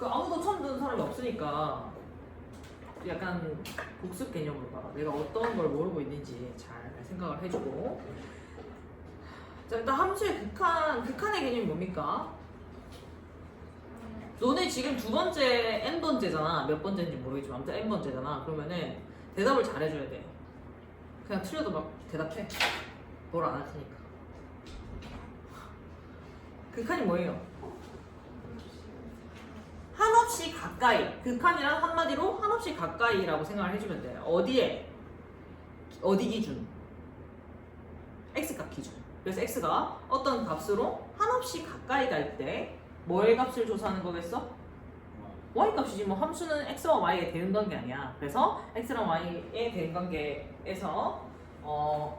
그 아무도 처음 듣는 사람이 없으니까 약간 복습 개념으로 봐. 내가 어떤 걸 모르고 있는지 잘 생각을 해주고. 자, 일단 함수의 극한의 개념이 뭡니까? 너네 지금 두 번째 n번째잖아. 몇 번째인지 모르겠지만 아무튼 n번째잖아. 그러면은 대답을 잘 해줘야 돼. 그냥 틀려도 막 대답해. 뭘 안 할 테니까. 극한이 뭐예요? 한없이 가까이. 극한이란 한마디로 한없이 가까이라고 생각을 해주면 돼. 어디에? 어디 기준? x값 기준. 그래서 x가 어떤 값으로 한없이 가까이 갈 때 뭐의 값을 조사하는 거겠어? y 값이지. 뭐 함수는 x와 y의 대응관계 아니야. 그래서 x랑 y의 대응관계에서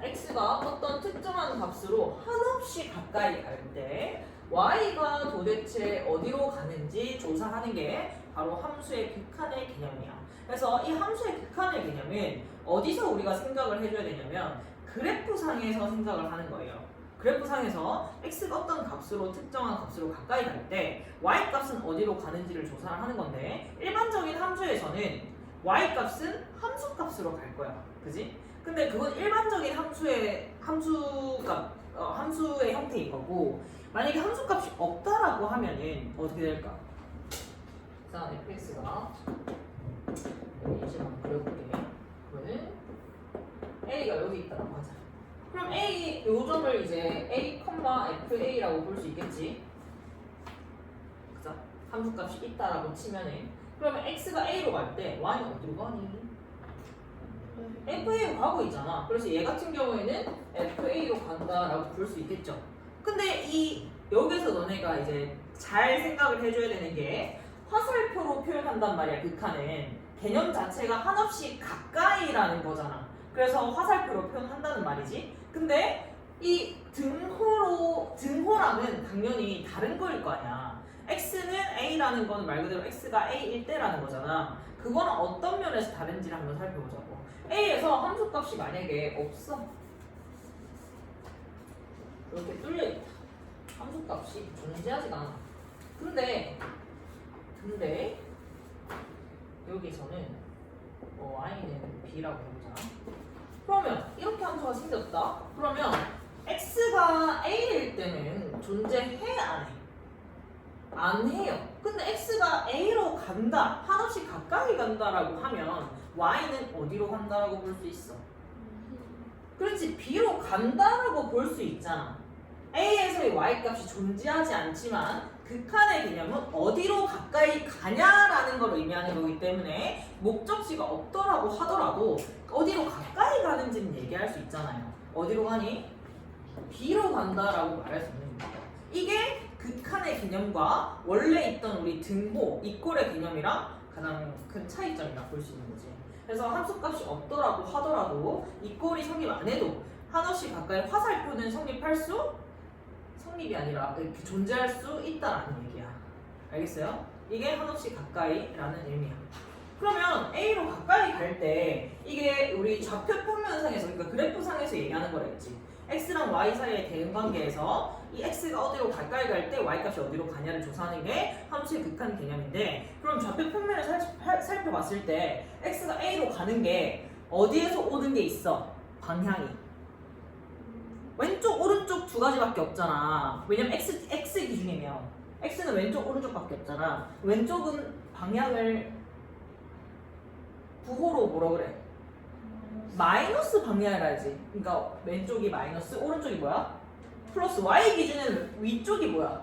x가 어떤 특정한 값으로 한없이 가까이 갈 때 y가 도대체 어디로 가는지 조사하는 게 바로 함수의 극한의 개념이야. 그래서 이 함수의 극한의 개념은 어디서 우리가 생각을 해줘야 되냐면 그래프상에서 생각을 하는 거예요. 그래프상에서 x가 어떤 값으로 특정한 값으로 가까이 갈 때 y값은 어디로 가는지를 조사를 하는 건데 일반적인 함수에서는 y값은 함수값으로 갈 거야. 그지? 근데 그건 일반적인 함수의 형태인 거고 만약에 함수값이 없다라고 하면은 어떻게 될까? 자, fx가 여기 한번 그려볼게. 그러면 a가 여기 있다라고 하자. 그럼 A, 요 점을 이제 A, FA라고 볼 수 있겠지? 그죠? 함수값이 있다라고 치면은 그러면 X가 A로 갈 때 Y는 어디로 가니? FA로 가고 있잖아. 그래서 얘 같은 경우에는 FA로 간다라고 볼 수 있겠죠? 근데 여기서 너네가 이제 잘 생각을 해줘야 되는 게 화살표로 표현한단 말이야. 극한은 개념 자체가 한없이 가까이라는 거잖아. 그래서 화살표로 표현한다는 말이지. 근데 이 등호랑은 당연히 다른 거일 거 아니야. x는 a라는 건 말 그대로 x가 a일 때라는 거잖아. 그거는 어떤 면에서 다른지를 한번 살펴보자고. a에서 함수값이 만약에 없어. 이렇게 뚫려있다. 함수값이 존재하지가 않아. 근데 여기서는 y는 b라고 해보자. 그러면 이렇게 함수가 생겼다. 그러면 x가 a일 때는 존재해 안 해? 안 해요. 근데 x가 a로 간다, 한없이 가까이 간다라고 하면 y는 어디로 간다라고 볼 수 있어? 그렇지, b로 간다라고 볼 수 있잖아. a에서의 y값이 존재하지 않지만 극한의 개념은 어디로 가까이 가냐라는 걸 의미하는 거기 때문에 목적지가 없더라고 하더라도 어디로 가까이 가는지는 얘기할 수 있잖아요. 어디로 가니? B로 간다라고 말할 수 있는 겁니다. 이게 극한의 개념과 원래 있던 우리 등호, 이꼴의 개념이랑 가장 큰 차이점이라 볼 수 있는 거지. 그래서 함수값이 없더라고 하더라도 이꼴이 성립 안 해도 한없이 가까이 화살표는 성립이 아니라 이렇게 존재할 수 있다라는 얘기야. 알겠어요? 이게 한없이 가까이라는 의미야. 그러면 A로 가까이 갈 때 이게 우리 좌표 평면상에서 그러니까 그래프상에서 얘기하는 거랬지. X랑 Y 사이의 대응관계에서 이 X가 어디로 가까이 갈 때 Y값이 어디로 가냐를 조사하는 게 함수의 극한 개념인데 그럼 좌표 평면을 살펴봤을 때 X가 A로 가는 게 어디에서 오는 게 있어? 방향이. 왼쪽 오른쪽 두 가지밖에 없잖아. 왜냐면 X 기준이면 X는 왼쪽 오른쪽밖에 없잖아. 왼쪽은 방향을 부호로 뭐라 그래? 마이너스 방향이라지. 그러니까 왼쪽이 마이너스, 오른쪽이 뭐야? 플러스. Y 기준은 위쪽이 뭐야?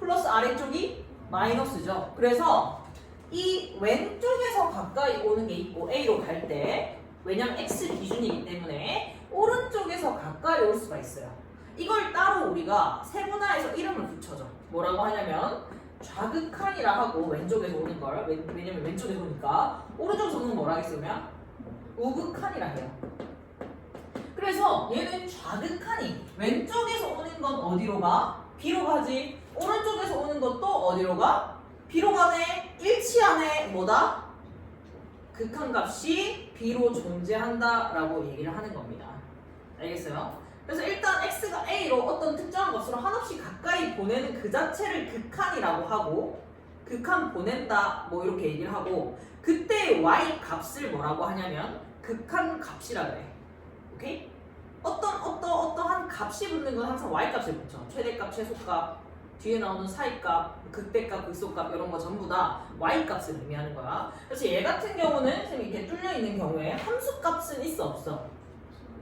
플러스, 아래쪽이 마이너스죠. 그래서 이 왼쪽에서 가까이 오는 게 있고 A로 갈 때 왜냐면 X 기준이기 때문에 오른쪽에서 가까이 올 수가 있어요. 이걸 따로 우리가 세분화해서 이름을 붙여줘. 뭐라고 하냐면 좌극한이라 하고 왼쪽에서 오는 걸 왜냐면 왼쪽에서 오니까 오른쪽에서 오는 건 뭐라 하겠으면 우극한이라 해요. 그래서 얘는 좌극한이 왼쪽에서 오는 건 어디로 가? B로 가지. 오른쪽에서 오는 것도 어디로 가? B로 가네. 일치하네. 뭐다? 극한값이 B로 존재한다라고 얘기를 하는 겁니다. 알겠어요? 그래서 일단 X가 A로 어떤 특정한 값으로 한없이 가까이 보내는 그 자체를 극한이라고 하고 극한 보낸다 뭐 이렇게 얘기를 하고 그때 y 값을 뭐라고 하냐면 극한 값이라 그래. 오케이? 어떠한 값이 붙는 건 항상 y 값을 붙여. 최대값, 최소값, 뒤에 나오는 사이값, 극대값, 극소값 이런 거 전부 다 y 값을 의미하는 거야. 그래서 얘 같은 경우는 선생님이 이렇게 뚫려 있는 경우에 함수 값은 있어 없어?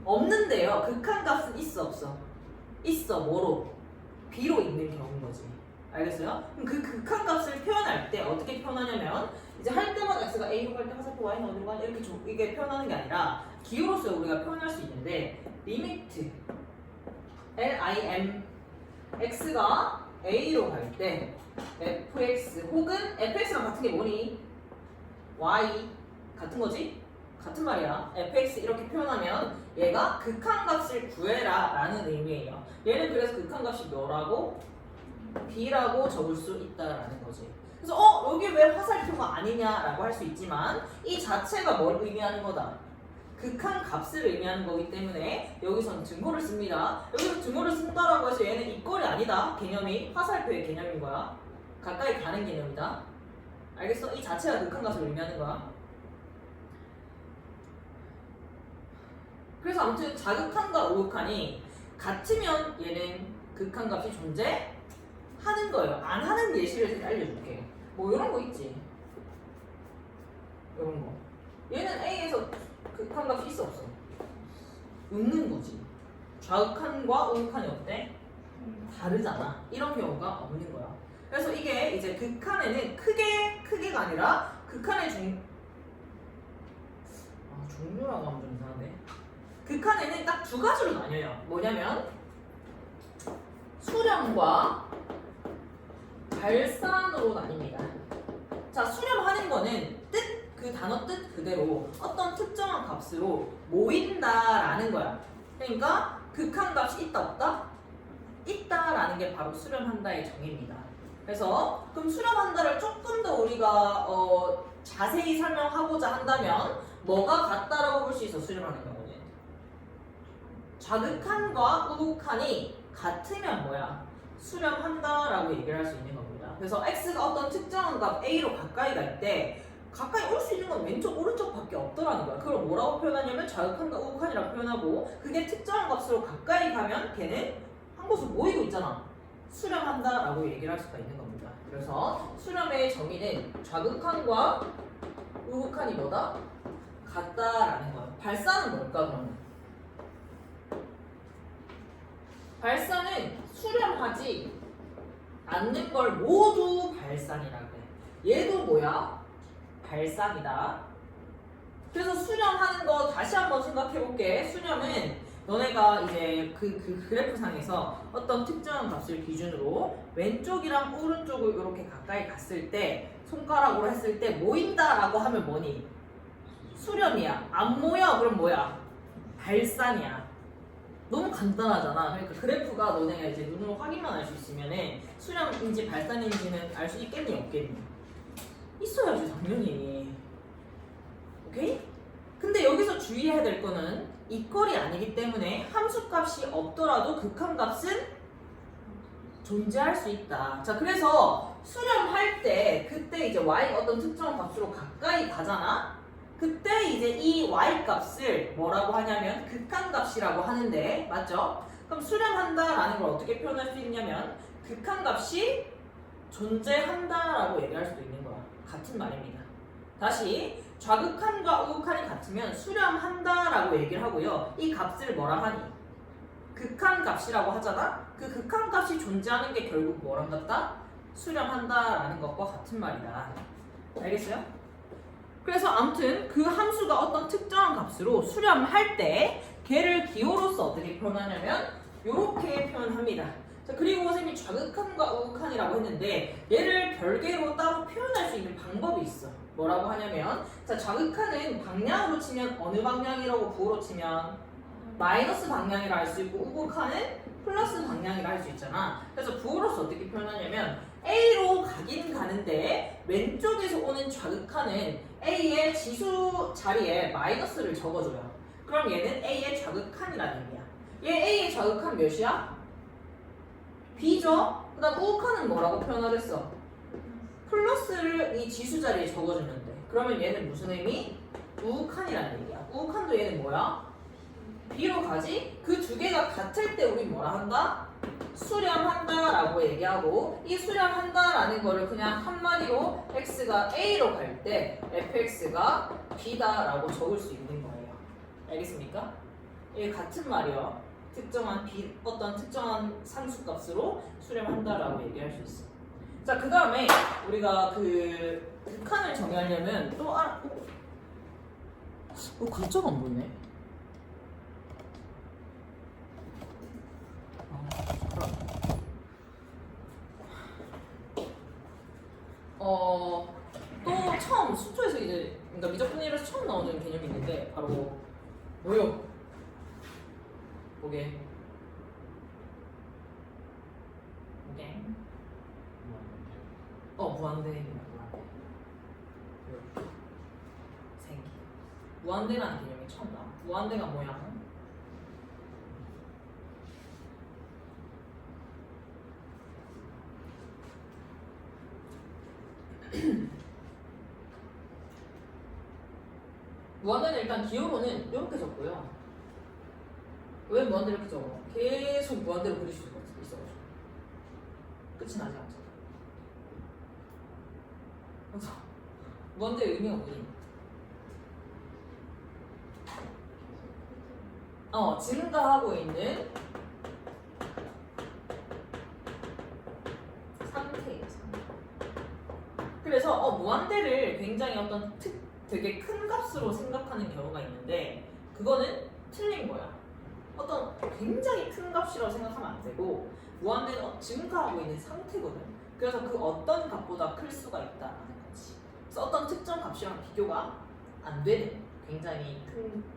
없는데요. 극한 값은 있어 없어? 있어. 뭐로? b로 있는 경우인 거지. 알겠어요? 그럼 그 극한 값을 표현할 때 어떻게 표현하냐면 이제 할 때마다 x가 a로 갈 때 화살표 y는 어디로 가냐 이렇게 이게 표현하는 게 아니라 기호로서 우리가 표현할 수 있는데 리미트 lim x가 a로 갈 때 fx 혹은 fx랑 같은 게 뭐니? y 같은 거지? 같은 말이야. fx 이렇게 표현하면 얘가 극한 값을 구해라 라는 의미예요. 얘는 그래서 극한 값이 뭐라고? b라고 적을 수 있다라는 거지. 그래서 여기 왜 화살표가 아니냐라고 할 수 있지만 이 자체가 뭘 의미하는 거다? 극한 값을 의미하는 거기 때문에 여기서는 증거를 씁니다. 여기서 증거를 쓴다라고 해서 얘는 입걸이 아니다. 개념이 화살표의 개념인 거야. 가까이 가는 개념이다. 알겠어? 이 자체가 극한 값을 의미하는 거야. 그래서 아무튼 자극한과 우극한이 같으면 얘는 극한 값이 존재하는 거예요. 안 하는 예시를 알려줄게. 뭐 이런 거 있지. 이런 거. 얘는 A에서 극한 값이 있어 없어? 없는 거지. 좌극한과 우극한이 어때? 다르잖아. 이런 경우가 없는 거야. 그래서 이게 이제 극한에는 크게가 아니라 극한의 종류라고 하면 좀 이상한데. 극한에는 딱 두 가지로 나뉘어요. 뭐냐면 수렴과 발산으로 나뉩니다. 자, 수렴하는 거는 그 단어 뜻 그대로 어떤 특정한 값으로 모인다라는 거야. 그러니까 극한 값이 있다 없다? 있다라는 게 바로 수렴한다의 정의입니다. 그래서 그럼 수렴한다를 조금 더 우리가 자세히 설명하고자 한다면 뭐가 같다라고 볼 수 있어? 수렴하는 경우는 좌극한과 우극한이 같으면 뭐야? 수렴한다라고 얘기를 할 수 있는 겁니다. 그래서 x가 어떤 특정한 값 a로 가까이 갈 때 가까이 올 수 있는 건 왼쪽 오른쪽 밖에 없더라는 거야. 그걸 뭐라고 표현하냐면 좌극한과 우극한이라고 표현하고 그게 특정한 값으로 가까이 가면 걔는 한 곳으로 모이고 있잖아. 수렴한다라고 얘기를 할 수가 있는 겁니다. 그래서 수렴의 정의는 좌극한과 우극한이 뭐다? 같다라는 거야. 발산은 뭘까 그러면? 발산은 수렴하지 않는 걸 모두 발산이라고 해. 얘도 뭐야? 발산이다. 그래서 수렴하는 거 다시 한번 생각해 볼게. 수렴은 너네가 이제 그 그래프상에서 어떤 특정한 값을 기준으로 왼쪽이랑 오른쪽을 이렇게 가까이 갔을 때 손가락으로 했을 때 모인다라고 하면 뭐니? 수렴이야. 안 모여 그럼 뭐야? 발산이야. 너무 간단하잖아. 그러니까 그래프가 너네가 이제 눈으로 확인만 할 수 있으면은 수렴인지 발산인지는 알 수 있겠니 없겠니? 있어야지 당연히. 오케이? 근데 여기서 주의해야 될 거는 이퀄이 아니기 때문에 함수값이 없더라도 극한값은 존재할 수 있다. 자, 그래서 수렴할 때 그때 이제 y 어떤 특정한 값으로 가까이 가잖아. 그때 이제 이 y 값을 뭐라고 하냐면 극한값이라고 하는데 맞죠? 그럼 수렴한다라는 걸 어떻게 표현할 수 있냐면 극한값이 존재한다라고 얘기할 수도 있는 거야. 같은 말입니다. 다시 좌극한과 우극한이 같으면 수렴한다라고 얘기를 하고요. 이 값을 뭐라 하니? 극한값이라고 하잖아? 그 극한값이 존재하는 게 결국 뭐랑 같다? 수렴한다라는 것과 같은 말이다. 알겠어요? 그래서 아무튼 그 함수가 어떤 특정한 값으로 수렴할 때 걔를 기호로서 어떻게 표현하냐면 이렇게 표현합니다. 자, 그리고 선생님이 좌극한과 우극한이라고 했는데 얘를 별개로 따로 표현할 수 있는 방법이 있어. 뭐라고 하냐면 자, 좌극한은 방향으로 치면 어느 방향이라고 부호로 치면 마이너스 방향이라 할 수 있고 우극한은 플러스 방향이라 할 수 있잖아. 그래서 부호로서 어떻게 표현하냐면 A로 가긴 가는데 왼쪽에서 오는 좌극한은 A의 지수 자리에 마이너스를 적어줘요. 그럼 얘는 A의 좌극한이라는 의미야. 얘 A의 좌극한 몇이야? B죠? 그 다음 우극한은 뭐라고 표현하겠어? 플러스를 이 지수 자리에 적어주면 돼. 그러면 얘는 무슨 의미? 우칸이라는 얘기야. 우칸도 얘는 뭐야? B로 가지? 그 두 개가 같을 때 우리 뭐라 한다? 수렴한다라고 얘기하고 이 수렴한다라는 거를 그냥 한마디로 x가 a로 갈 때 fx가 b다라고 적을 수 있는 거예요. 알겠습니까? 이게 같은 말이야. 특정한 b 어떤 특정한 상수값으로 수렴한다라고 얘기할 수 있어. 자, 그 다음에 우리가 그 극한을 정의하려면 또 글자가 안 보이네. 또 처음 수초에서 이제 그러니까 미적분리에서 처음 나오는 개념이 있는데 바로 뭐요? 뭐게? 무한대입니다. 무한대. 생기. 무한대라는 개념이 처음 나와. 무한대가 뭐야? 무한대는 일단 기호로는 이렇게 적고요. 왜 무한대를 이렇게 적어? 계속 무한대로 그릴 수가 있어가지고 끝이 나지 않죠. 그래서 무한대의 의미가 뭐니? 증가하고 있는 상태예요. 그래서 무한대를 굉장히 어떤 되게 큰 값으로 생각하는 경우가 있는데 그거는 틀린 거야. 어떤 굉장히 큰 값이라고 생각하면 안 되고 무한대는 증가하고 있는 상태거든. 그래서 그 어떤 값보다 클 수가 있다라는 거지. 그래서 어떤 특정 값이랑 비교가 안 되는 굉장히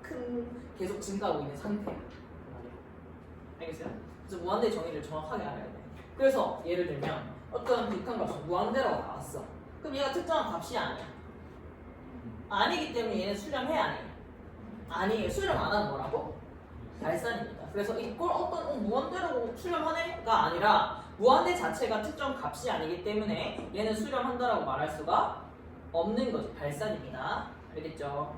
큰 계속 증가하고 있는 상태야. 알겠어요? 그래서 무한대 정의를 정확하게 알아야 돼. 그래서 예를 들면 어떤 극한 값이 무한대라고 나왔어. 그럼 얘가 특정한 값이 아니야. 아니기 때문에 얘는 수렴해 안 해? 아니에요. 수렴 안 하는 뭐라고? 발산입니다. 그래서 이걸 어떤 무한대라고 수렴하네가 아니라 무한대 자체가 특정 값이 아니기 때문에 얘는 수렴한다라고 말할 수가 없는 거지. 발산입니다. 알겠죠?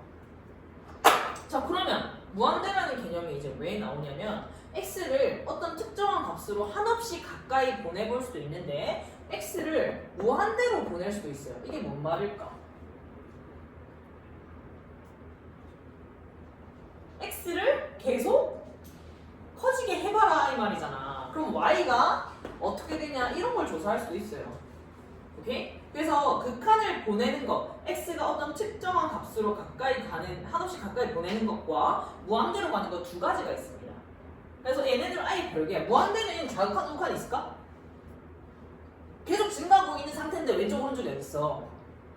자, 그러면 무한대라는 개념이 이제 왜 나오냐면 x를 어떤 특정한 값으로 한없이 가까이 보내볼 수도 있는데 x를 무한대로 보낼 수도 있어요. 이게 뭔 말일까? x를 계속 커지게 해봐라 이 말이잖아. 그럼 y가 어떻게 되냐 이런 걸 조사할 수도 있어요. 오케이? 그래서 극한을 보내는 것, x가 어떤 특정한 값으로 가까이 가는, 한없이 가까이 보내는 것과 무한대로 가는 것 두 가지가 있습니다. 그래서 얘네들은 아예 별개야. 무한대는 좌극한 우극한이 있을까? 계속 증가하고 있는 상태인데 왼쪽 오른쪽이 어딨어?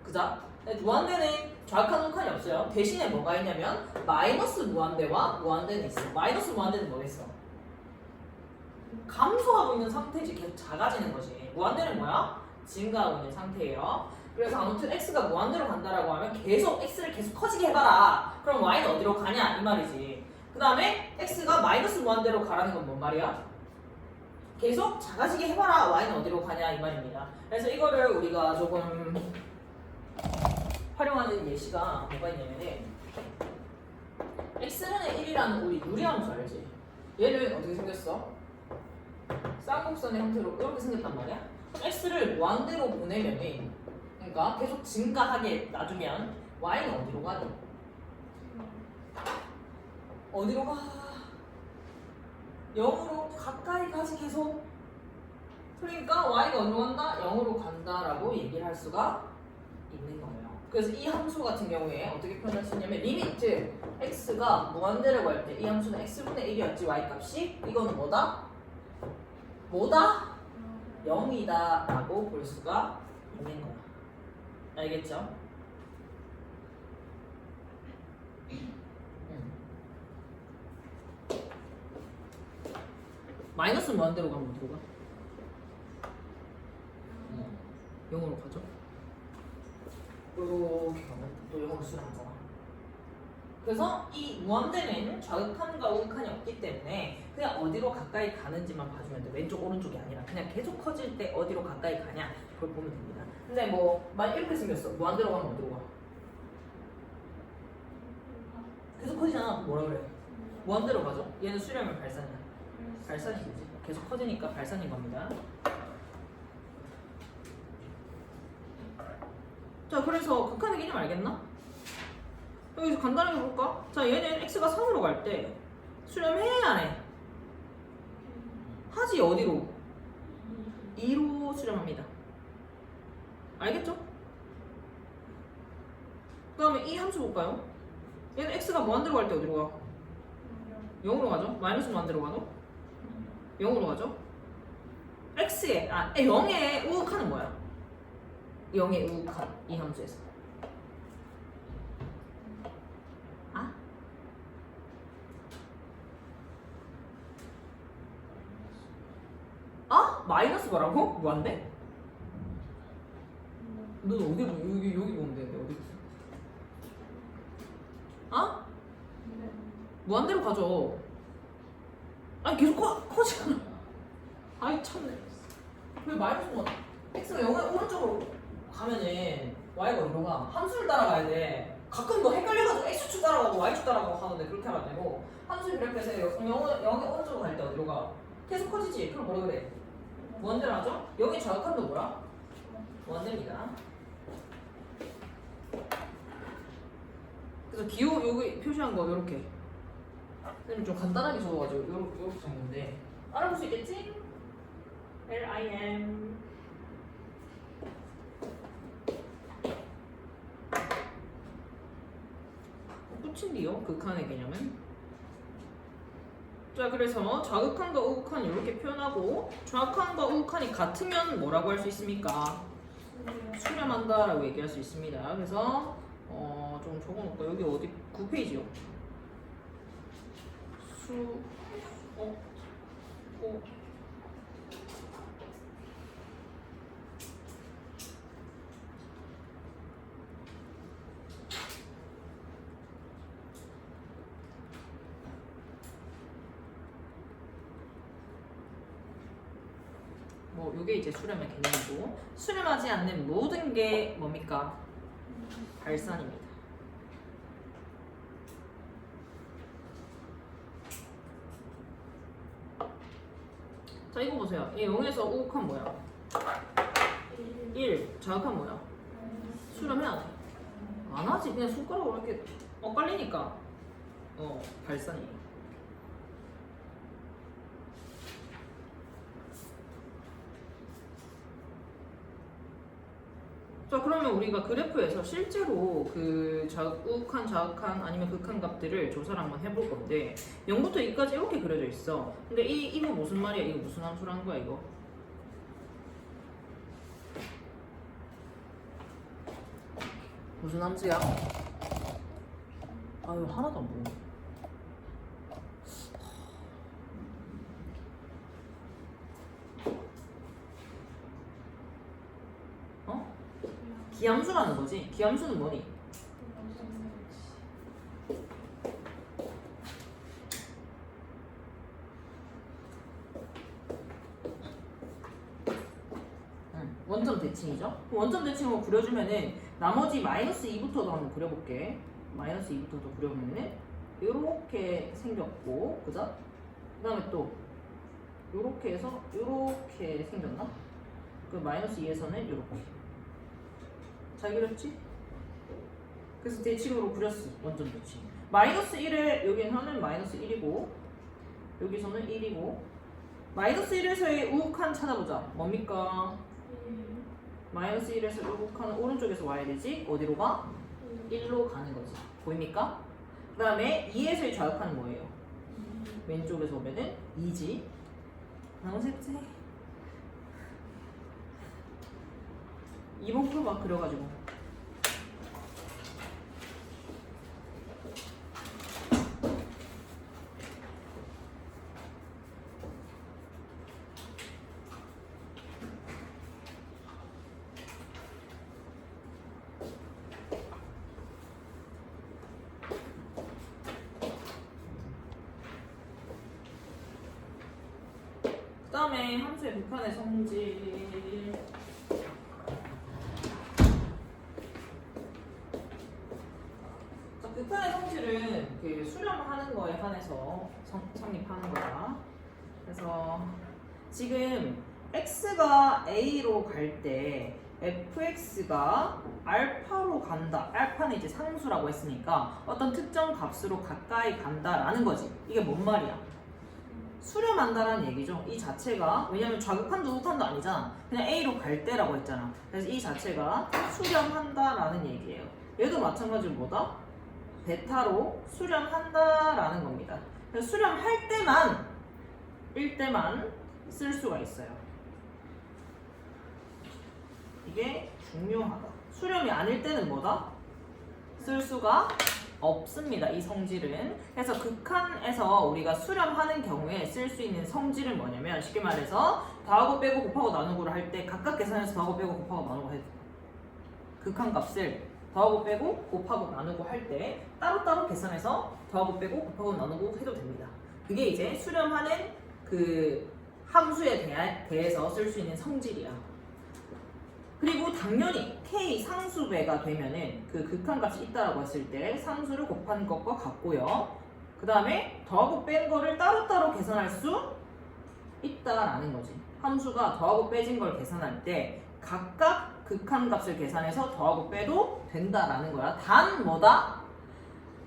그죠? 무한대는 좌극한 우극한이 없어요. 대신에 뭐가 있냐면 마이너스 무한대와 무한대는 있어. 마이너스 무한대는 뭐겠어? 감소하고 있는 상태지. 계속 작아지는 거지. 무한대는 뭐야? 증가하고 있는 상태예요. 그래서 아무튼 x가 무한대로 간다라고 하면 계속 x를 계속 커지게 해봐라. 그럼 y는 어디로 가냐 이 말이지. 그 다음에 x가 마이너스 무한대로 가라는 건 뭔 말이야? 계속 작아지게 해봐라. y는 어디로 가냐 이 말입니다. 그래서 이거를 우리가 조금 활용하는 예시가 뭐가 있냐면은 x분의 1이라는 우리 유리함수 알지? 얘는 어떻게 생겼어? 쌍곡선의 형태로 이렇게 생겼단 말이야. x를 무한대로 보내면은 그러니까 계속 증가하게 놔두면 y는 어디로 가니? 어디로 가? 0으로 가까이 가지 계속. 그러니까 y가 어디로 간다? 0으로 간다라고 얘기를 할 수가 있는 거예요. 그래서 이 함수 같은 경우에 어떻게 표현할 수 있냐면 리미트 x가 무한대로 갈 때 이 함수는 x분의 1이었지 y 값이 이거는 뭐다? 뭐다? 0이다 라고 볼 수가 있는 거야. 알겠죠? 마이너스 무한대로 가면 어디로 가? 0으로 가죠? 이렇게 가면 또 0으로 수렴하잖아. 그래서 이 무한대는 좌극한과 우극한이 없기 때문에 그냥 어디로 가까이 가는지만 봐주면 돼. 왼쪽 오른쪽이 아니라 그냥 계속 커질 때 어디로 가까이 가냐 그걸 보면 됩니다. 근데 뭐 만약 이렇게 생겼어. 무한대로 가면 어디로 가? 계속 커지잖아. 뭐라 그래? 무한대로 가죠? 얘는 수렴이면 발산이야. 발산이 되지. 계속 커지니까 발산인 겁니다. 자, 그래서 극한의 개념 알겠나? 여기서 간단하게 볼까? 자, 얘는 x가 3으로 갈 때 수렴해 안 해? 하지. 어디로? 2로 수렴합니다. 알겠죠? 그 다음에 이 함수 볼까요? 얘는 x가 무한대로 갈 때 어디로 가? 0으로 가죠? 마이너스 무한대로 가죠? 0으로 가죠? x에 0의 우극한은 뭐야? 0의 우극한 이 함수에서 마이너스 뭐라고? 무한대? 넌 어디 여기 보면 되는데 어디 있어? 무한대로 가죠. 아니 계속 커지잖아. 아이 참네. 왜 마이너스 뭐 x가 0의 오른쪽으로 가면은 y가 어디로 가? 함수를 따라가야 돼. 가끔 너 헷갈려가지고 x축 따라가고 y축 따라가고 하는데 그렇게 하면 안 되고 함수를 그래프에서 0의 오른쪽으로 갈 때 어디로 가? 계속 커지지. 그럼 뭐라 그래? 무한대로 하죠? 여기 좌극한도 뭐야? 무한대입니다. 그래서 기호 여기 표시한 거 요렇게 선생님 좀 간단하게 적어가지고 요렇게 적는데 알아볼 수 있겠지? LIM 끝인데요? 극한의 개념은 자, 그래서 좌극한과 우극한 이렇게 표현하고 좌극한과 우극한이 같으면 뭐라고 할 수 있습니까? 수렴한다 라고 얘기할 수 있습니다. 그래서 좀 적어놓을까? 여기 어디 9페이지요. 이게 이제 수렴의 개념이고 수렴하지 않는 모든 게 뭡니까? 발산입니다. 자, 이거 보세요. 이 0에서 우극한 뭐야? 1. 좌극한 뭐야? 수렴해야 돼. 안 하지. 그냥 손가락으로 이렇게 엇갈리니까 발산이에요. 자, 그러면 우리가 그래프에서 실제로 그 우극한, 좌극한 아니면 극한 값들을 조사를 한번 해볼 건데 0부터 2까지 이렇게 그려져 있어. 근데 이거 무슨 말이야? 이거 무슨 함수라는 거야 이거? 무슨 함수야? 아유 하나도 안 보이네. 기함수라는 거지. 기함수는 뭐니? 원점 대칭이죠. 원점 대칭으로 그려주면은 나머지 마이너스 2부터도 한번 그려볼게. 마이너스 2부터도 그려보면은 요렇게 생겼고, 그죠? 그 다음에 또 요렇게 해서 요렇게 생겼나? 그 마이너스 2에서는 요렇게. 잘 그렸지? 그래서 대칭으로 그렸어. 원점 대칭. 마이너스 1에 여기는 마이너스 1이고 여기서는 1이고 마이너스 1에서의 우극한 찾아보자. 뭡니까? 마이너스 1에서 우극한은 오른쪽에서 와야 되지. 어디로 가? 1로 가는 거지. 보입니까? 그 다음에 2에서의 좌극한은 뭐예요? 왼쪽에서 오면은 2지. 너무 셉세. 2번 풀어봐. 그려가지고 다음에 함수의 극한의 성질. 자, 극한의 성질은 그 수렴하는 거에 한해서 성립하는 거야. 그래서 지금 x가 a로 갈 때 fx가 알파로 간다. 알파는 이제 상수라고 했으니까 어떤 특정 값으로 가까이 간다라는 거지. 이게 뭔 말이야? 수렴한다라는 얘기죠. 이 자체가 왜냐면 좌극한도 우극한도 아니잖아. 그냥 a로 갈 때라고 했잖아. 그래서 이 자체가 수렴한다라는 얘기예요. 얘도 마찬가지로 뭐다? 베타로 수렴한다라는 겁니다. 그래서 수렴할 때만 일 때만 쓸 수가 있어요. 이게 중요하다. 수렴이 아닐 때는 뭐다? 쓸 수가 없습니다. 이 성질은. 그래서 극한에서 우리가 수렴하는 경우에 쓸 수 있는 성질은 뭐냐면 쉽게 말해서 더하고 빼고 곱하고 나누고를 할 때 각각 계산해서 더하고 빼고 곱하고 나누고 해도 극한 값을 더하고 빼고 곱하고 나누고 할 때 따로따로 계산해서 더하고 빼고 곱하고 나누고 해도 됩니다. 그게 이제 수렴하는 그 함수에 대해서 쓸 수 있는 성질이야. 그리고 당연히 k 상수배가 되면은 그 극한값이 있다라고 했을 때 상수를 곱한 것과 같고요. 그 다음에 더하고 뺀 거를 따로따로 계산할 수 있다라는 거지. 함수가 더하고 빼진 걸 계산할 때 각각 극한값을 계산해서 더하고 빼도 된다라는 거야. 단 뭐다?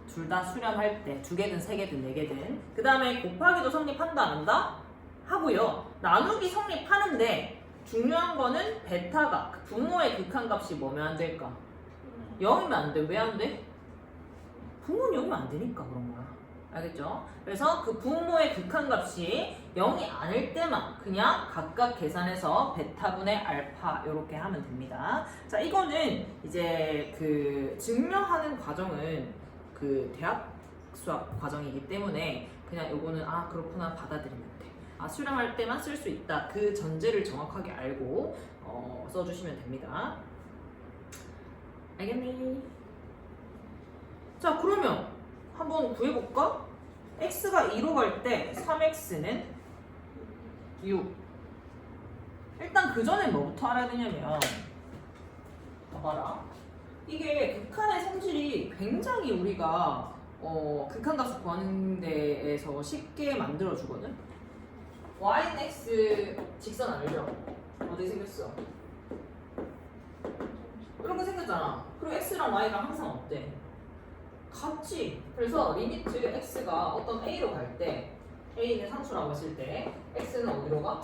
둘 다 수렴할 때 두 개든 세 개든 네 개든. 그 다음에 곱하기도 성립한다 안 한다? 하고요. 나누기 성립하는데 중요한 거는 베타가 분모의 극한값이 뭐면 안 될까? 0이면 안 돼. 왜 안 돼? 분모는 0이면 안 되니까 그런 거야. 알겠죠? 그래서 그 분모의 극한값이 0이 아닐 때만 그냥 각각 계산해서 베타분의 알파 이렇게 하면 됩니다. 자, 이거는 이제 그 증명하는 과정은 그 대학 수학 과정이기 때문에 그냥 요거는 아 그렇구나 받아들이면 돼. 아 수렴할 때만 쓸 수 있다. 그 전제를 정확하게 알고 써주시면 됩니다. 알겠니? 자 그러면 한번 구해볼까? x가 2로 갈 때 3x는 6. 일단 그 전에 뭐부터 알아야 되냐면 봐봐라. 이게 극한의 성질이 굉장히 우리가 극한값을 구하는 데에서 쉽게 만들어주거든. y는 x 직선 알죠? 어떻게 생겼어? 이렇게 생겼잖아. 그리고 x랑 y가 항상 어때? 같지. 그래서 리미트 x가 어떤 a로 갈 때 a는 상수라고 했을 때 x는 어디로 가?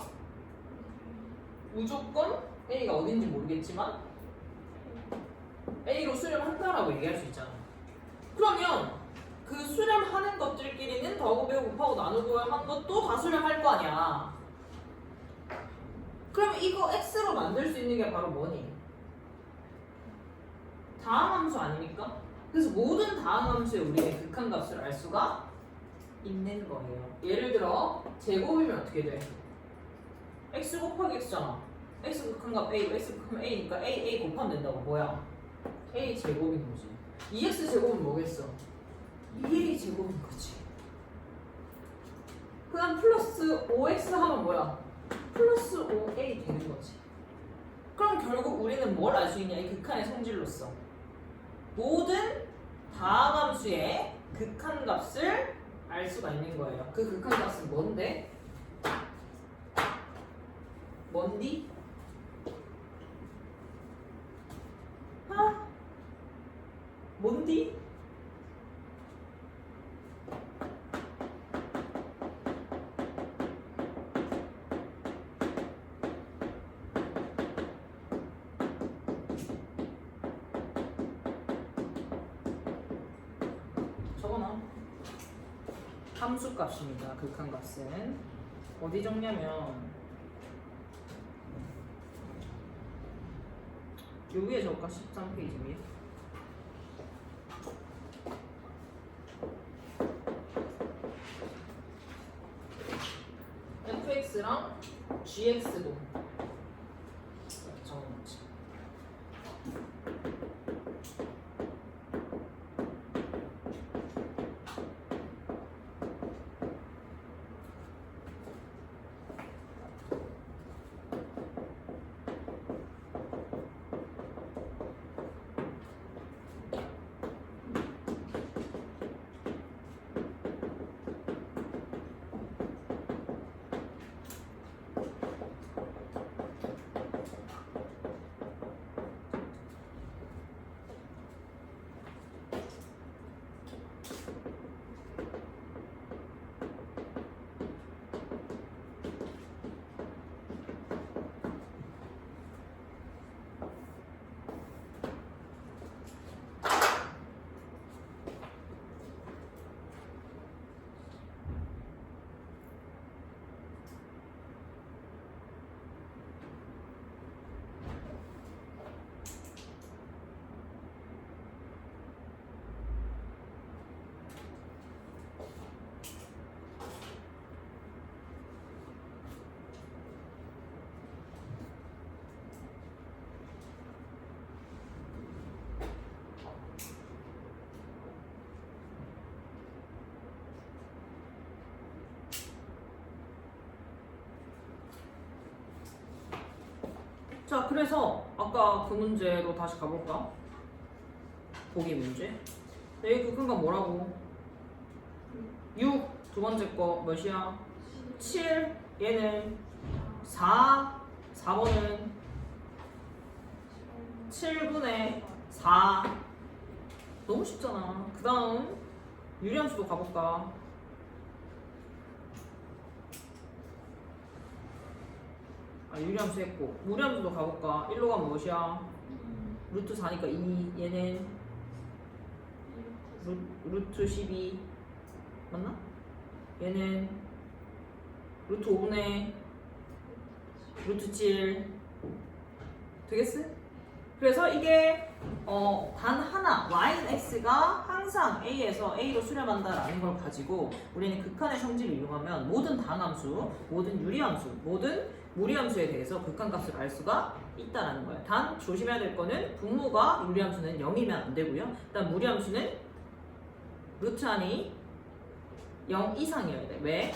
무조건 a가 어딘지 모르겠지만 a로 수렴한다라고 얘기할 수 있잖아. 그러면 그 수렴하는 것들끼리는 더하고 빼고 곱하고 나누고 한 것도 다 수렴할 거 아니야. 그럼 이거 x로 만들 수 있는 게 바로 뭐니? 다항함수 아닙니까? 그래서 모든 다항함수에 우리는 극한값을 알 수가 있는 거예요. 예를 들어 제곱이면 어떻게 돼? x 곱하기 x잖아. x 극한값 a고 x 극한값 a니까 a 곱하면 된다고. 뭐야? a 제곱인 거지. 2x 제곱은 뭐겠어? 2a 제곱인 거지. 그 다음 플러스 5x 하면 뭐야? 플러스 5a 되는 거지. 그럼 결국 우리는 뭘 알 수 있냐? 이 극한의 성질로서 모든 다항함수의 극한값을 알 수가 있는 거예요. 그 극한값은 뭔데? 뭔디? 아? 뭔디? 적어놔. 함수값입니다. 극한값은 어디 적냐면 여기에 적을까? 13페이지 위에. fx랑 gx도 이렇게 적어놓지. 자, 그래서 아까 그 문제로 다시 가볼까? 보기 문제. 여기 극한값 뭐라고? 6 두 번째 거 몇이야? 7 얘는 4번은 7분의 4 너무 쉽잖아. 그 다음 유리함수도 가볼까? 유리함수 했고 무리함수도 가볼까? 1로 가면 무엇이야? 루트 4니까 2 얘는 루트 12 맞나? 얘는 루트 5분의 루트 7 되겠어? 그래서 이게 단 하나 y는 x가 항상 a에서 a로 수렴한다라는 걸 가지고 우리는 극한의 성질을 이용하면 모든 다항함수, 모든 유리함수, 모든 무리함수에 대해서 극한값을 알 수가 있다라는 거야. 단 조심해야 될 거는 분모가 유리함수는 0이면 안 되고요. 일단 무리함수는 루트 안이 0 이상이어야 돼. 왜?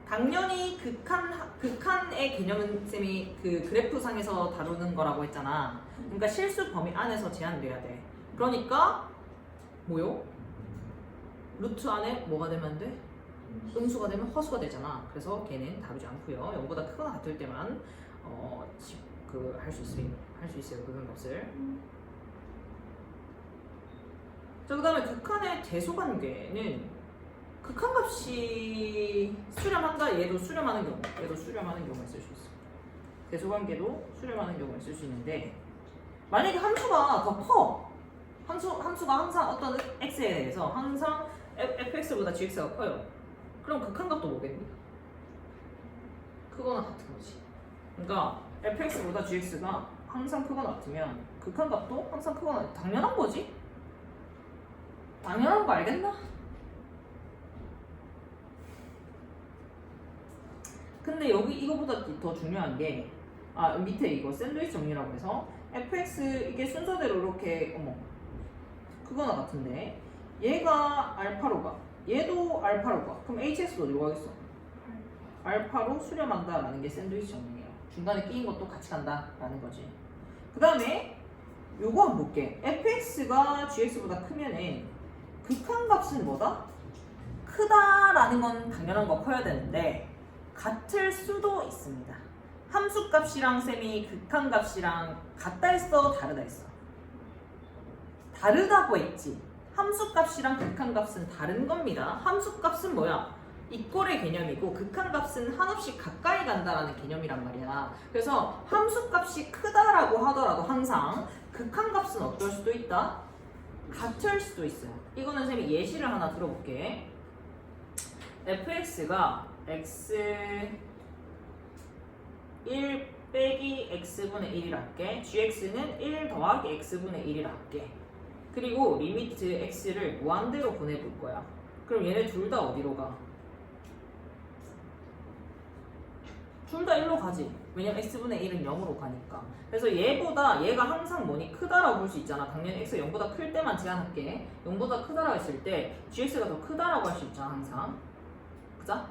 당연히 극한의 개념은 쌤이 그 그래프상에서 다루는 거라고 했잖아. 그러니까 실수 범위 안에서 제한돼야 돼. 그러니까 뭐요? 루트 안에 뭐가 되면 안 돼? 음수가 되면 허수가 되잖아. 그래서 걔는 다루지 않고요. 0보다 크거나 같을 때만 할 수 있어요. 극한값을. 자, 그다음에 극한의 대소관계는 극한값이 수렴한다. 얘도 수렴하는 경우에 쓸 수 있어. 대소관계도 수렴하는 경우에 쓸 수 있는데 만약에 함수가 더 커. 함수가 항상 어떤 x에 대해서 항상 fx보다 gx가 커요. 그럼 극한값도 뭐겠니? 크거나 같은 거지. 그러니까 fx보다 gx가 항상 크거나 같으면 극한값도 항상 크거나 같아. 당연한 거지? 당연한 거 알겠나? 근데 여기 이거보다 더 중요한 게 밑에 이거 샌드위치 정리라고 해서 fx 이게 순서대로 이렇게 그거나 같은데 얘가 알파로 가 얘도 알파로 가 그럼 hx도 어디로 가겠어? 알파로 수렴한다라는 게 샌드위치 정리예요. 중간에 끼인 것도 같이 간다라는 거지. 그 다음에 요거 한번 볼게. fx가 gx보다 크면은 극한값은 뭐다? 크다라는 건 당연한 거 커야 되는데 같을 수도 있습니다. 함수값이랑 쌤이 극한값이랑 같다 했어? 다르다 했어? 다르다고 했지. 함수값이랑 극한값은 다른 겁니다. 함수값은 뭐야? 이꼴의 개념이고 극한값은 한없이 가까이 간다라는 개념이란 말이야. 그래서 함수값이 크다라고 하더라도 항상 극한값은 어떨 수도 있다? 같을 수도 있어요. 이거는 쌤이 예시를 하나 들어볼게. fx가 x 1 빼기 x분의 1이라 할게. gx는 1 더하기 x분의 1이라 할게. 그리고 리미트 x를 무한대로 보내볼 거야. 그럼 얘네 둘 다 어디로 가? 둘 다 1로 가지. 왜냐면 x분의 1은 0으로 가니까. 그래서 얘가 항상 뭐니 크다라고 볼 수 있잖아. 당연히 x가 0보다 클 때만 제한할게. 0보다 크다라고 했을 때 gx가 더 크다라고 할 수 있잖아 항상. 그죠?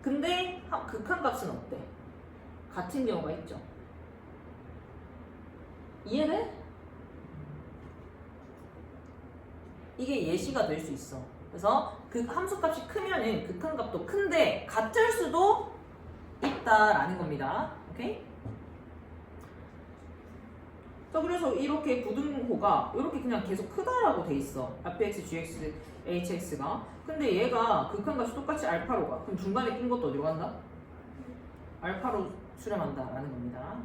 근데 극한값은 어때? 같은 경우가 있죠. 이해돼? 이게 예시가 될 수 있어. 그래서 그 함수값이 크면은 극한값도 큰데 같을 수도 있다라는 겁니다. 오케이? 자, 그래서 이렇게 부등호가 이렇게 그냥 계속 크다라고 돼 있어. fx, gx, hx가. 근데 얘가 극한값이 똑같이 알파로 가. 그럼 중간에 낀 것도 어디로 간다? 알파로 수렴한다라는 겁니다.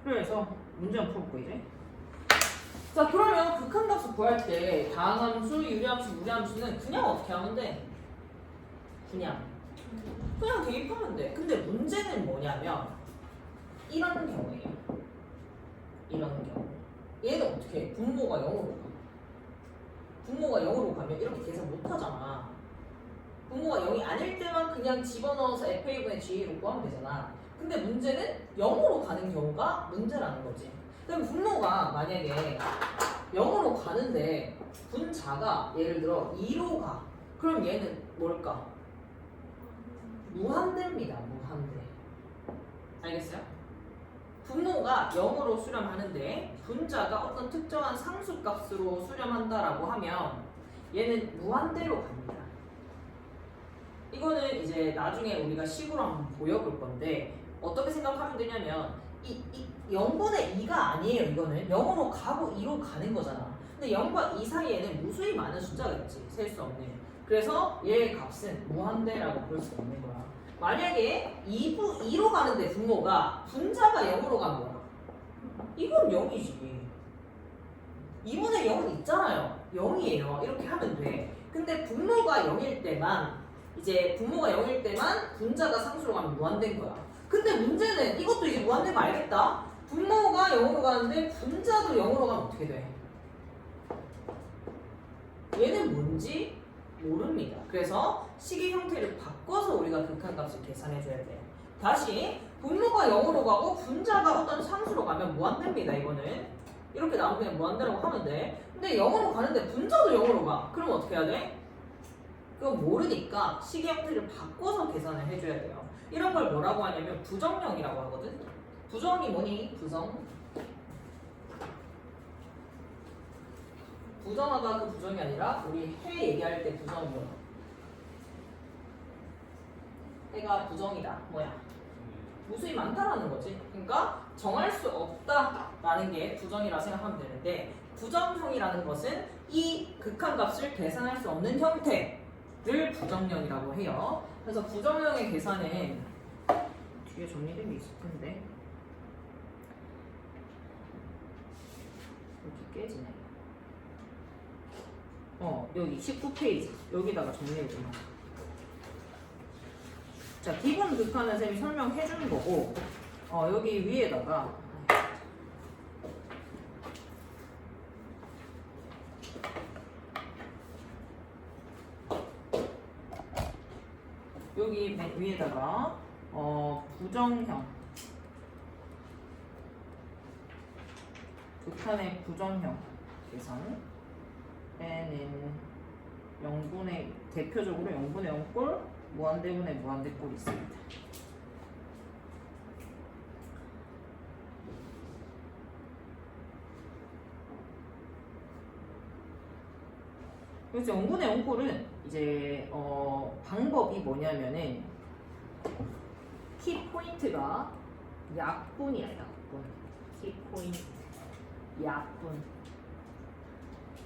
그래서 문제 한번 풀어볼까 이제? 자, 그러면 극한값을 구할 때 다항함수, 유리함수, 무리함수는 그냥 어떻게 하면 돼? 그냥 대입하면 돼. 근데 문제는 뭐냐면 이런 경우예요. 이런 경우 얘는 어떻게 해? 분모가 0으로 가. 분모가 0으로 가면 이렇게 계산 못하잖아. 분모가 0이 아닐 때만 그냥 집어넣어서 fa분의 g로 구하면 되잖아. 근데 문제는 0으로 가는 경우가 문제라는 거지. 그럼 분모가 만약에 0으로 가는데 분자가 예를 들어 2로 가. 그럼 얘는 뭘까? 무한대입니다. 무한대. 알겠어요? 분모가 0으로 수렴하는데 분자가 어떤 특정한 상수값으로 수렴한다라고 하면 얘는 무한대로 갑니다. 이거는 이제 나중에 우리가 식으로 한번 보여볼 건데 어떻게 생각하면 되냐면 이 0분의 2가 아니에요. 이거는 0으로 가고 2로 가는 거잖아. 근데 0과 2 사이에는 무수히 많은 숫자가 있지. 셀 수 없는. 그래서 얘의 값은 무한대라고 볼 수 있는 거야. 만약에 2로 가는데 분모가 분자가 0으로 가면 뭐야? 이건 0이지. 2분의 0은 있잖아요. 0이에요. 이렇게 하면 돼. 근데 분모가 0일 때만 이제 분모가 0일 때만 분자가 상수로 가면 무한대인 거야. 근데 문제는 이것도 이제 무한대인 거 알겠다? 분모가 0으로 가는데 분자도 0으로 가면 어떻게 돼? 얘는 뭔지 모릅니다. 그래서 식의 형태를 바꿔서 우리가 극한값을 계산해줘야 돼요. 다시 분모가 0으로 가고 분자가 어떤 상수로 가면 무한대입니다. 이거는 이렇게 나오면 그냥 무한대라고 하면 돼. 근데 0으로 가는데 분자도 0으로 가. 그럼 어떻게 해야 돼? 그거 모르니까 식의 형태를 바꿔서 계산을 해줘야 돼요. 이런 걸 뭐라고 하냐면 부정형이라고 하거든. 부정이 뭐니? 부정하다 그 부정이 아니라 우리 해 얘기할 때 부정이요. 해가 부정이다. 뭐야? 무수히 많다라는 거지. 그러니까 정할 수 없다라는 게 부정이라 생각하면 되는데 부정형이라는 것은 이 극한값을 계산할 수 없는 형태를 부정형이라고 해요. 그래서 부정형의 계산은 뒤에 정리된 게 있을 텐데 여기 깨지네. 여기 19페이지 여기다가 정리해주면 자 기본 극한은 쌤이 설명해 주는 거고 여기 위에다가 여기 맨 위에다가 부정형 극한의 부정형 계산 에는 0분의 대표적으로 0분의 0꼴 무한대분의 무한대꼴이 있습니다. 그래서 0분의 0꼴은 이제 방법이 뭐냐면은 키 포인트가 약분이야. 약분 키 포인트 약분.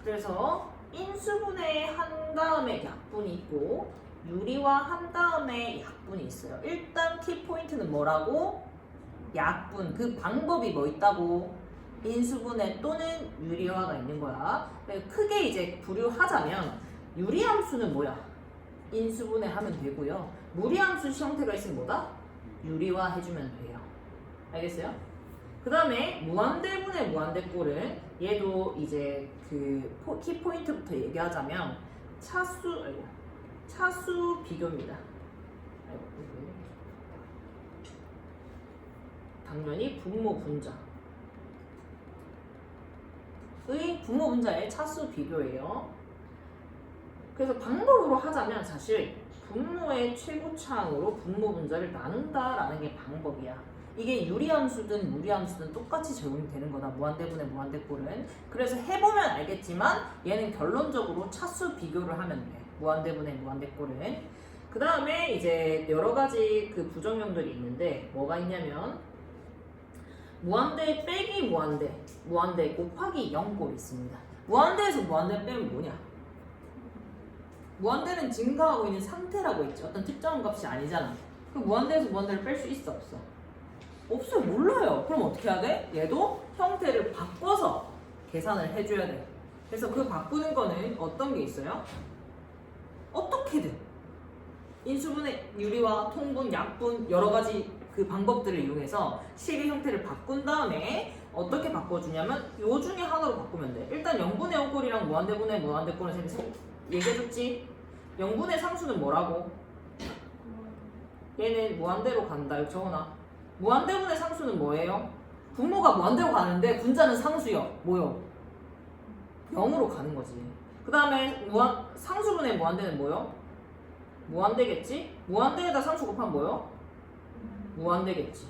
그래서 인수분해 한 다음에 약분이 있고 유리화 한 다음에 약분이 있어요. 일단 키포인트는 뭐라고? 약분. 그 방법이 뭐 있다고? 인수분해 또는 유리화가 있는 거야. 크게 이제 부류하자면 유리함수는 뭐야? 인수분해 하면 되고요. 무리함수 형태가 있으면 뭐다? 유리화 해주면 돼요. 알겠어요? 그 다음에 무한대분의 무한대꼴은 얘도 이제 그 키포인트부터 얘기하자면 차수 비교입니다. 당연히 분모 분자의 분모 분자의 차수 비교예요. 그래서 방법으로 하자면 사실 분모의 최고차항으로 분모 분자를 나눈다라는 게 방법이야. 이게 유리함수든 무리함수든 똑같이 적용이 되는 거다. 무한대분의 무한대꼴은. 그래서 해보면 알겠지만 얘는 결론적으로 차수 비교를 하면 돼. 무한대분의 무한대꼴은. 그 다음에 이제 여러 가지 그 부정형들이 있는데 뭐가 있냐면 무한대 빼기 무한대, 무한대 곱하기 0꼴이 있습니다. 무한대에서 무한대 빼면 뭐냐? 무한대는 증가하고 있는 상태라고 있죠. 어떤 특정한 값이 아니잖아. 그럼 무한대에서 무한대를 뺄 수 있어? 없어? 없어요. 몰라요. 그럼 어떻게 해야 돼? 얘도 형태를 바꿔서 계산을 해줘야 돼. 그래서 그 바꾸는 거는 어떤 게 있어요? 어떻게든 인수분해, 유리화, 통분, 약분 여러 가지 그 방법들을 이용해서 식의 형태를 바꾼 다음에 어떻게 바꿔주냐면 요 중에 하나로 바꾸면 돼. 일단 0분의 0꼴이랑 무한대분의 무한대꼴은 얘기해줬지? 0분의 상수는 뭐라고? 얘는 무한대로 간다. 여기 적어놔. 무한대분의 상수는 뭐예요? 분모가 무한대로 가는데 분자는 상수요. 뭐요? 0으로 가는 거지. 그 다음에 상수분의 무한대는 뭐요? 무한대겠지? 무한대에다 상수 곱하면 뭐요? 무한대겠지.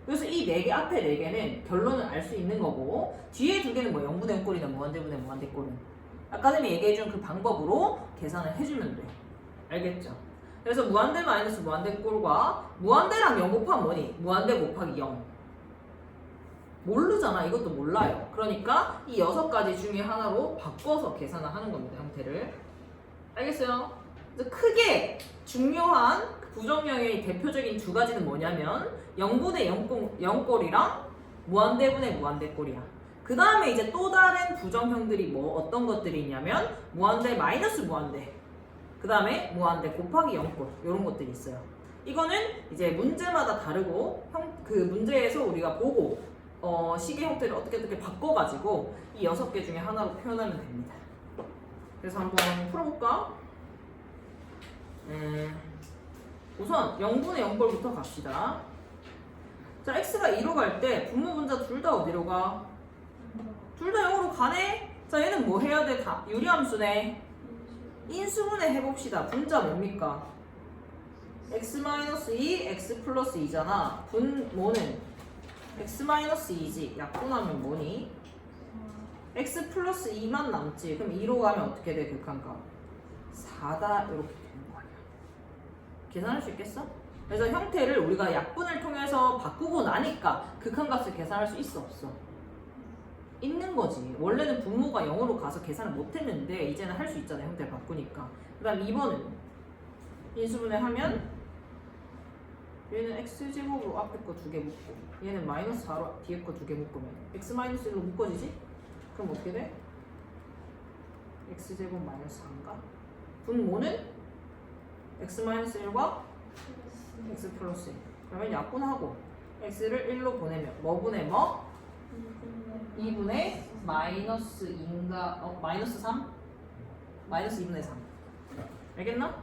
그래서 이 4개 앞에 4개는 결론을 알 수 있는 거고 뒤에 2개는 뭐 0분의 0꼴이나 무한대분의 무한대꼴은 아까님이 얘기해준 그 방법으로 계산을 해주면 돼. 알겠죠? 그래서 무한대 마이너스 무한대꼴과 무한대랑 0 곱하면 뭐니? 무한대 곱하기 0. 모르잖아. 이것도 몰라요. 그러니까 이 6가지 중에 하나로 바꿔서 계산을 하는 겁니다. 형태를. 알겠어요? 그래서 크게 중요한 부정형의 대표적인 2가지는 뭐냐면 0분의 0꼴이랑 무한대분의 무한대꼴이야. 그 다음에 이제 또 다른 부정형들이 뭐 어떤 것들이 있냐면 무한대 마이너스 무한대, 그 다음에 무한대 곱하기 0꼴 이런 것들이 있어요. 이거는 이제 문제마다 다르고 그 문제에서 우리가 보고 식의 형태를 어떻게 바꿔가지고 이 6개 중에 하나로 표현하면 됩니다. 그래서 한번 풀어볼까? 우선 0분의 0꼴부터 갑시다. 자, x가 2로 갈 때 분모 분자 둘 다 어디로 가? 둘 다 0으로 가네? 자, 얘는 뭐 해야 돼? 다 유리함수네. 인수분해 해봅시다. 분자 뭡니까? x-2, x 플러스 2잖아. 분모는 x-2지. 약분하면 뭐니? x 플러스 2만 남지. 그럼 2로 가면 어떻게 돼? 극한값 4다 이렇게 되는 거야. 계산할 수 있겠어? 그래서 형태를 우리가 약분을 통해서 바꾸고 나니까 극한값을 계산할 수 있어 없어? 있는 거지. 원래는 분모가 0으로 가서 계산을 못했는데 이제는 할 수 있잖아요. 형태를 바꾸니까. 그 다음 2번은 인수분해 하면 얘는 x제곱으로 앞에 거 2개 묶고 얘는 마이너스 4로 뒤에 거 2개 묶으면 x 마이너스 1로 묶어지지? 그럼 어떻게 돼? x제곱 마이너스 4인가? 분모는 x 마이너스 1과 x 플러스 1. 그러면 약분하고 x를 1로 보내면 뭐 분의 뭐? 2분의 마이너스 2인가? 마이너스 3? 마이너스 2분의 3. 알겠나?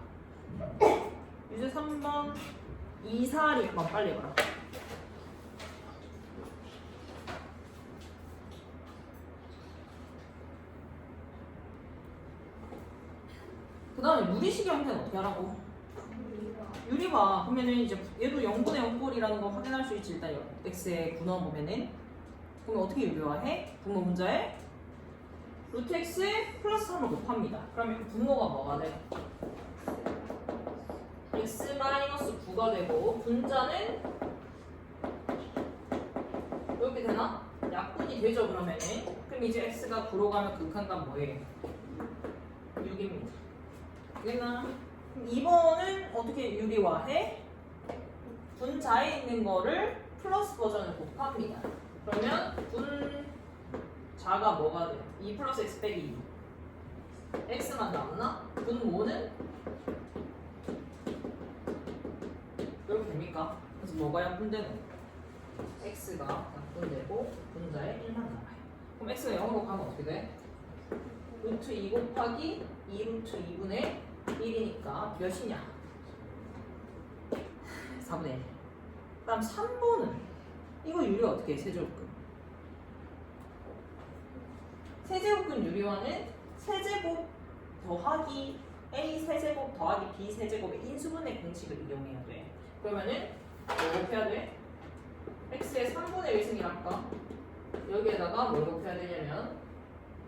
이제 3번 2, 4, 6번 빨리 해봐라. 그 다음에 유리식의 형태는 어떻게 하라고? 유리봐. 그러면은 이제 얘도 0분의 0꼴이라는 거 확인할 수 있지. 일단 x에 분어보면은 그러면 어떻게 유리화해? 분모 문자에 루트 x 플러스 3을 곱합니다. 그러면 분모가 뭐가 돼? x 마이너스 9가 되고 분자는 이렇게 되나? 약분이 되죠. 그러면은 그럼 이제 x가 9로 가면 극한값 뭐예요? 6입니다. 알겠나? 2번은 어떻게 유리화해? 분자에 있는 거를 플러스 버전을 곱합니다. 그러면 분자가 뭐가 돼? 2 플러스 x 빼기 2. x만 남나? 분모는 이렇게 됩니까? 그래서 뭐가 약분되는? x가 약분되고 분자에 1만 남아요. 그럼 x가 0으로 가면 어떻게 돼? 루트 2 곱하기 2 루트 2분의 1이니까 몇이냐? 4분의 1. 그 다음 3번은 이거 유리 어떻게 해? 세제곱근. 세제곱근 유리화는 세제곱 더하기 a 세제곱 더하기 b 세제곱의 인수분해 공식을 이용해야 돼. 그러면은 뭐 곱해야 돼? x의 3분의 1승이랄까? 여기에다가 뭘 곱해야 되냐면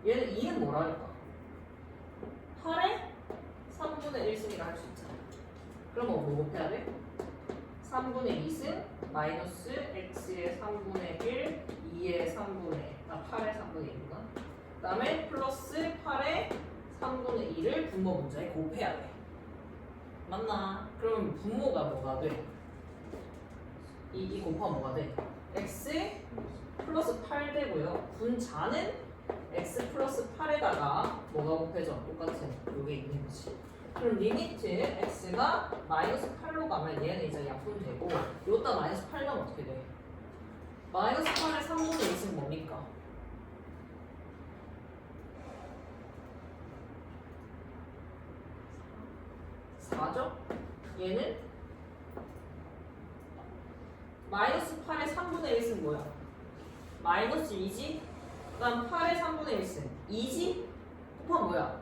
얘는 2는 뭐라 할까? 8에 3분의 1승이라 할 수 있잖아. 그럼 뭐 곱해야 돼? 3분의 2승 마이너스 x의 3분의 1 2의 3분의 8의 3분의 1인가? 그 다음에 플러스 8의 3분의 2를 분모 문자에 곱해야 돼. 맞나? 그럼 분모가 뭐가 돼? 이 곱하면 뭐가 돼? x 플러스 8 되고요. 분자는 x 플러스 8에다가 뭐가 곱해져? 똑같은 요게 있는 거지. 그럼 리미트 x가 마이너스 8로 가면 얘는 이제 약분되고 요따 마이너스 8 가면 어떻게 돼? 마이너스 8의 3분의 1은 뭡니까? 4죠? 얘는 마이너스 8의 3분의 1은 뭐야? 마이너스 2지? 그 다음 8의 3분의 1은 2지? 곱하면 뭐야?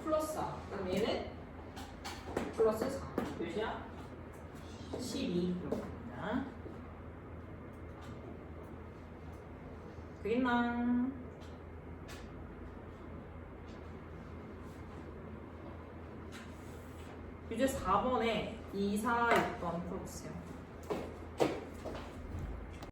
플러스 4. 그럼 얘는 플러스 4. 몇이야? 12. 이렇게 됩니다. 되겠나? 유제 4번에 2, 4, 6번 풀어주세요.